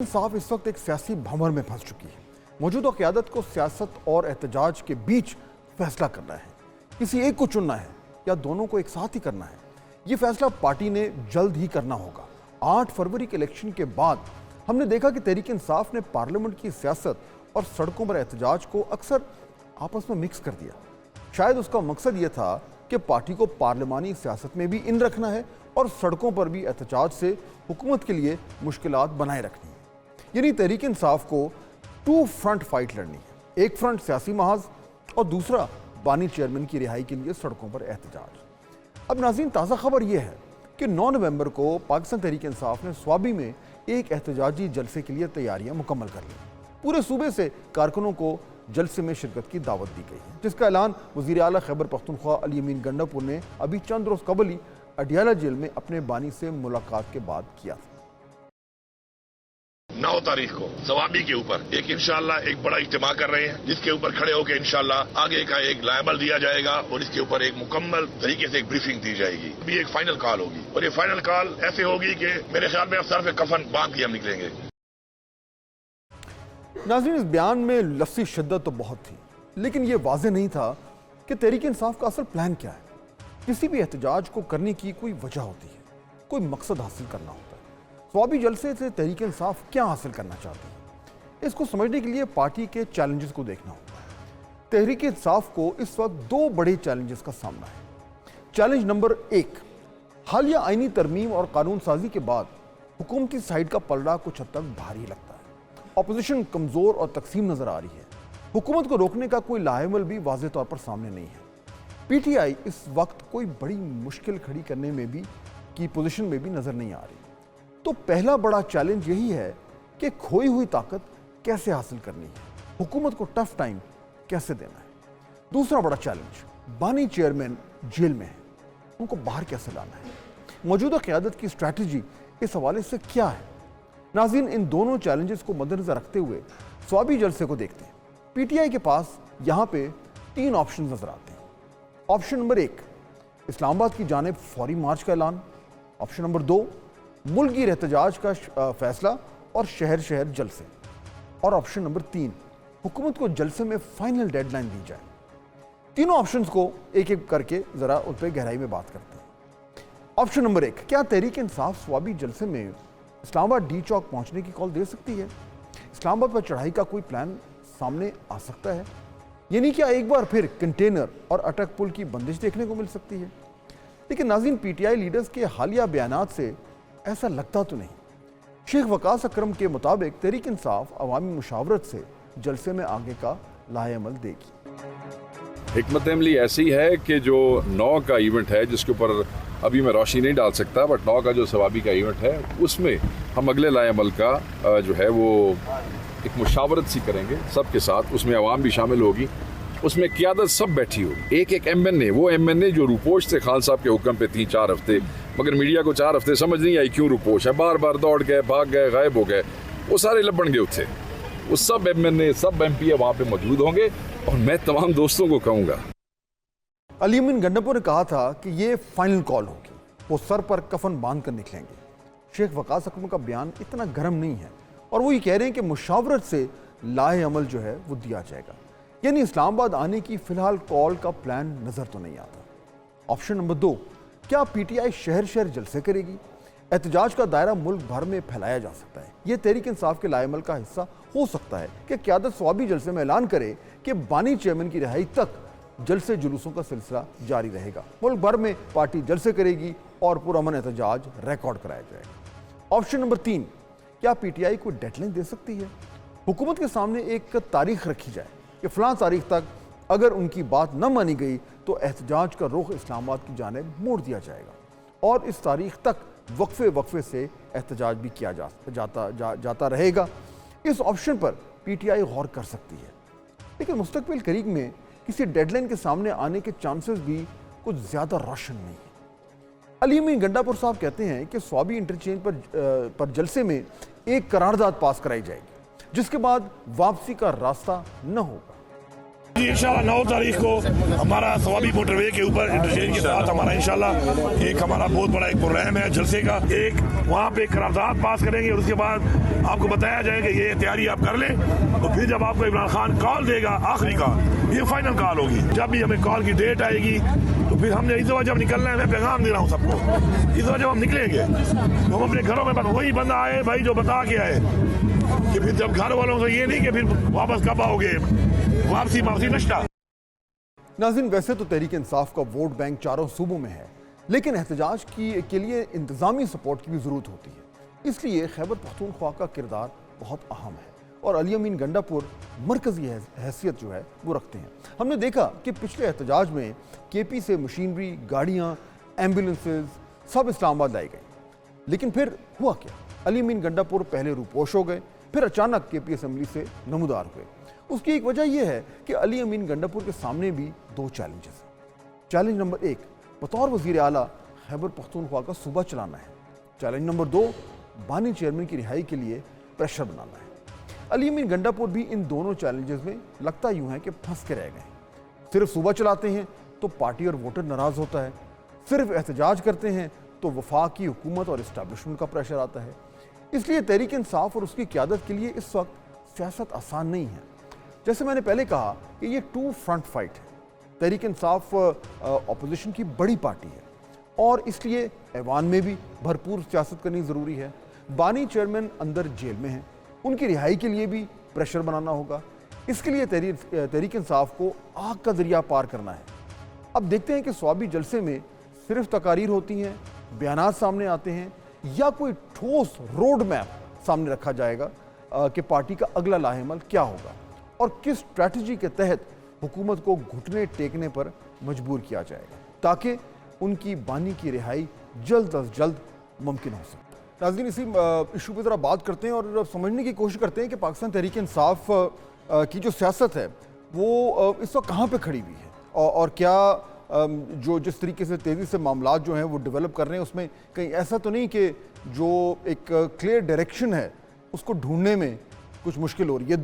इंसाफ इस वक्त एक सियासी भंवर में फंस चुकी है। मौजूदा क़यादत को सियासत और एहतजाज के बीच फैसला करना है, किसी एक को चुनना है या दोनों को एक साथ ही करना है। ये फैसला पार्टी ने जल्द ही करना होगा। 8 फरवरी के इलेक्शन के बाद हमने देखा कि तहरीक इंसाफ ने पार्लियामेंट की सियासत और सड़कों पर एहतजाज को अक्सर आपस में मिक्स कर दिया। शायद उसका मकसद ये था कि पार्टी को पार्लिमानी सियासत में भी इन रखना है और सड़कों पर भी एहतजाज से हुकूमत के लिए मुश्किलात बनाए रखनी है। यानी तहरीक इंसाफ को 2 फ्रंट फाइट लड़नी है। एक फ्रंट सियासी महाज और दूसरा बानी चेयरमैन की रिहाई के लिए सड़कों पर एहतजाज। अब नाज़रीन, ताज़ा खबर यह है कि 9 नवंबर को पाकिस्तान तहरीक इंसाफ ने स्वाबी में एक एहतजाजी जलसे के लिए तैयारियां मुकम्मल कर ली। पूरे सूबे से कारकुनों को जलसे में शिरकत की दावत दी गई है, जिसका ऐलान वज़ीर आला खैबर पख्तूनख्वा अली अमीन गंडापुर ने अभी चंद रोज़ कबल ही अडियाला जेल में अपने बानी से मुलाकात के बाद किया था। 9 तारीख को सवाबी के ऊपर इंशाल्लाह एक बड़ा इज्तिमा कर रहे हैं, जिसके ऊपर खड़े होकर इंशाल्लाह आगे का एक लायबल दिया जाएगा और इसके ऊपर एक मुकम्मल तरीके से एक ब्रीफिंग दी जाएगी। अभी एक फाइनल कॉल होगी और ये फाइनल कॉल ऐसे होगी कि मेरे ख्याल में अब सर पे कफन बांध के हम निकलेंगे। नाज़रीन, इस बयान में लफ्ज़ी शिद्दत तो बहुत थी, लेकिन ये वाज़ेह नहीं था कि तहरीक इंसाफ का असल प्लान क्या है। किसी भी एहतजाज को करने की कोई वजह होती है, कोई मकसद हासिल करना होता है। स्वाबी जलसे से तहरीक इंसाफ क्या हासिल करना चाहती है, इसको समझने के लिए पार्टी के चैलेंजेस को देखना होगा। तहरीक इंसाफ को इस वक्त 2 बड़े चैलेंजेस का सामना है। चैलेंज नंबर 1, हालिया आईनी तरमीम और कानून साजी के बाद हुकूमती साइड का पलड़ा कुछ हद तक भारी लगता है। अपोजिशन कमज़ोर और तकसीम नज़र आ रही है। हुकूमत को रोकने का कोई लाहेमल भी वाज़ेह तौर पर सामने नहीं है। PTI इस वक्त कोई बड़ी मुश्किल खड़ी करने में भी की पोजीशन में भी नज़र नहीं आ रही। तो पहला बड़ा चैलेंज यही है कि खोई हुई ताकत कैसे हासिल करनी है, हुकूमत को टफ टाइम कैसे देना है। दूसरा बड़ा चैलेंज, बानी चेयरमैन जेल में है, उनको बाहर कैसे लाना है। मौजूदा क़यादत की स्ट्रैटेजी इस हवाले से क्या है। नाज़रीन, इन दोनों चैलेंजेस को मद्देनज़र रखते हुए स्वाबी जलसे को देखते हैं। PTI के पास यहाँ पे 3 ऑप्शन नज़र आते हैं। ऑप्शन नंबर 1, इस्लामाबाद की जानिब फौरी मार्च का ऐलान। ऑप्शन नंबर 2, मुल्की एहतजाज का फैसला और शहर शहर जलसे। और ऑप्शन नंबर 3, हुकूमत को जलसे में फाइनल डेडलाइन दी जाए। तीनों ऑप्शंस को एक एक करके ज़रा उन पर गहराई में बात करते हैं। ऑप्शन नंबर 1, क्या तहरीक इंसाफ स्वाबी जलसे में इस्लामाबाद D चौक पहुंचने की कॉल दे सकती है? इस्लामाबाद पर चढ़ाई का कोई प्लान सामने आ सकता है? यानी क्या एक बार फिर कंटेनर और अटक पुल की बंदिश देखने को मिल सकती है? लेकिन नाज़रीन, PTI लीडर्स के हालिया बयानात से ऐसा लगता तो नहीं। शेख वकास अकरम के मुताबिक तहरीक इंसाफ अवामी मुशावरत से जलसे में आगे का लाहेअमल देगी। हिकमत अमली ऐसी है कि जो 9 का इवेंट है, जिसके ऊपर अभी मैं रोशनी नहीं डाल सकता, बट 9 का जो सवाबी का इवेंट है, उसमें हम अगले लाएअमल का जो है वो एक मुशावरत सी करेंगे सबके साथ। उसमें अवाम भी शामिल होगी, उसमें क़यादत सब बैठी होगी। एक MNA, वो MNA जो रूपोश थे खान साहब के हुक्म पे 3-4 हफ्ते, मगर मीडिया को 4 हफ्ते समझ नहीं आई क्यों रूपोश है, बार बार दौड़ गए, भाग गए, गायब हो गए, वो सारे लपड़ गए थे। वो सब MNA, सब MP वहाँ पे मौजूद होंगे। और मैं तमाम दोस्तों को कहूँगा, अली अमीन गंडापुर ने कहा था कि ये फाइनल कॉल होगी, वो सर पर कफन बांध कर निकलेंगे। शेख वकास अकरम का बयान इतना गर्म नहीं है और वो ये कह रहे हैं कि मुशावरत से लाहे अमल जो है वो दिया जाएगा। यानी इस्लामाबाद आने की फिलहाल कॉल का प्लान नज़र तो नहीं आता। ऑप्शन नंबर 2, क्या PTI शहर शहर जलसे करेगी? एहतजाज का दायरा मुल्क भर में फैलाया जा सकता है। यह तहरीक इंसाफ के लाएअमल का हिस्सा हो सकता है कि क़यादत स्वाबी जलसे में ऐलान करे कि बानी चेयरमैन की रिहाई तक जलसे जुलूसों का सिलसिला जारी रहेगा। मुल्क भर में पार्टी जलसे करेगी और पुरअमन एहतजाज रिकॉर्ड कराया जाएगा। ऑप्शन नंबर 3, क्या PTI को डेडलाइन दे सकती है? हुकूमत के सामने एक तारीख रखी जाए कि फ़लाँ तारीख तक अगर उनकी बात न मानी गई तो एहतजाज का रुख इस्लामाबाद की जानिब मोड़ दिया जाएगा और इस तारीख तक वक्फे से एहतजाज भी किया जाता रहेगा। इस ऑप्शन पर PTI गौर कर सकती है, लेकिन मुस्तकबिल करीब में किसी डेडलाइन के सामने आने के चांसेस भी कुछ ज़्यादा रोशन नहीं है। अली अमीन गंडापुर साहब कहते हैं कि स्वाबी इंटरचेंज पर जलसे में एक करारदाद पास कराई जाएगी, जिसके बाद वापसी का रास्ता न होगा। जी इंशाल्लाह 9 तारीख को हमारा सवाबी मोटरवे के ऊपर इंटरचेंज के साथ हमारा इंशाल्लाह एक हमारा बहुत बड़ा एक प्रोग्राम है जलसे का। एक वहाँ पे करारदाद पास करेंगे और उसके बाद आपको बताया जाएगा ये तैयारी आप कर लें, तो फिर जब आपको इमरान खान कॉल देगा आखिरी कॉल, ये फाइनल कॉल होगी। जब भी हमें कॉल की डेट आएगी तो फिर हमने इस वजह जब निकलना है, मैं पैगाम दे रहा हूँ सबको, इस वजह जब हम निकलेंगे तो हम अपने घरों में बस वही बंदा आए भाई जो बता के आए, कि फिर जब घर वालों से ये नहीं कि फिर वापस कब आओगे, वापसी नश्ता। नाज़रीन, वैसे तो तहरीक इंसाफ का वोट बैंक चारों सूबों में है, लेकिन एहतजाज के लिए इंतज़ामी सपोर्ट की भी ज़रूरत होती है। इसलिए खैबर पख्तूनख्वा का किरदार बहुत अहम है और अली अमीन गंडापुर मरकज़ी हैसियत जो है वो रखते हैं। हमने देखा कि पिछले एहतजाज में KP से मशीनरी, गाड़ियाँ, एम्बुलेंसेज सब इस्लामाबाद लाई गई, लेकिन फिर हुआ क्या? अली अमीन गंडापुर पहले रूपोश हो गए, फिर अचानक KP असेंबली से नमूदार हुए। उसकी एक वजह यह है कि अली अमीन गंडापुर के सामने भी दो चैलेंजेस हैं। चैलेंज नंबर 1, बतौर वज़ीर आला खैबर पख्तूनख्वा का सूबा चलाना है। चैलेंज नंबर 2, बानी चेयरमैन की रिहाई के लिए प्रेशर बनाना है। अली अमीन गंडापुर भी इन दोनों चैलेंजेस में लगता यूँ है कि फंस के रह गए हैं। सिर्फ सूबा चलाते हैं तो पार्टी और वोटर नाराज़ होता है, सिर्फ एहतजाज करते हैं तो वफाकी हुकूमत और इस्टेब्लिशमेंट का प्रेशर आता है। इसलिए तहरीक इंसाफ और उसकी क़यादत के लिए इस वक्त सियासत आसान नहीं है। जैसे मैंने पहले कहा कि ये 2 फ्रंट फाइट है। तहरीक इंसाफ अपोजिशन की बड़ी पार्टी है और इसलिए ऐवान में भी भरपूर सियासत करनी ज़रूरी है। बानी चेयरमैन अंदर जेल में हैं, उनकी रिहाई के लिए भी प्रेशर बनाना होगा। इसके लिए तहरीक इंसाफ को आग का दरिया पार करना है। अब देखते हैं कि स्वाबी जलसे में सिर्फ तकारीर होती हैं, बयानात सामने आते हैं, या कोई ठोस रोड मैप सामने रखा जाएगा कि पार्टी का अगला लाहेमल क्या होगा और किस स्ट्रैटेजी के तहत हुकूमत को घुटने टेकने पर मजबूर किया जाएगा ताकि उनकी बानी की रिहाई जल्द अज जल्द मुमकिन हो सके। नाज़रीन, इसी इशू पर ज़रा बात करते हैं और समझने की कोशिश करते हैं कि पाकिस्तान तहरीक इंसाफ की जो सियासत है वो इस वक्त कहाँ पे खड़ी हुई है और क्या जो जिस तरीके से तेज़ी से मामलात जो हैं वो डेवलप कर रहे हैं उसमें कहीं ऐसा तो नहीं कि जो एक क्लियर डायरेक्शन है उसको ढूंढने में कुछ मुश्किल हो रही है।